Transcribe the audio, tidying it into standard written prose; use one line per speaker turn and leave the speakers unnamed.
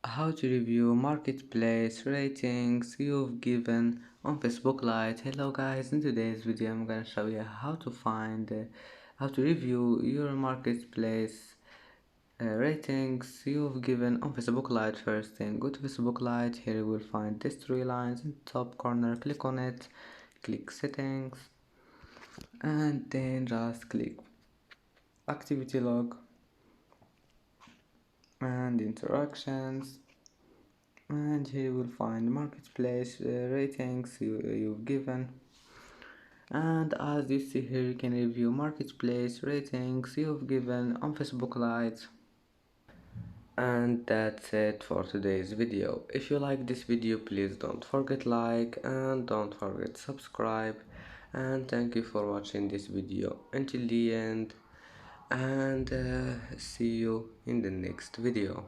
How to review marketplace ratings you've given on Facebook Lite. Hello guys, in today's video I'm gonna show you how to review your marketplace ratings you've given on Facebook Lite. First thing, go to Facebook Lite. Here you will find these three lines in the top corner. Click on it, click settings, and then just click activity log and interactions, and here you will find marketplace ratings you've given. And as you see here, you can review marketplace ratings you've given on Facebook Lite. And that's it for today's video. If you like this video, please don't forget like and don't forget subscribe, and thank you for watching this video until the end, and see you in the next video.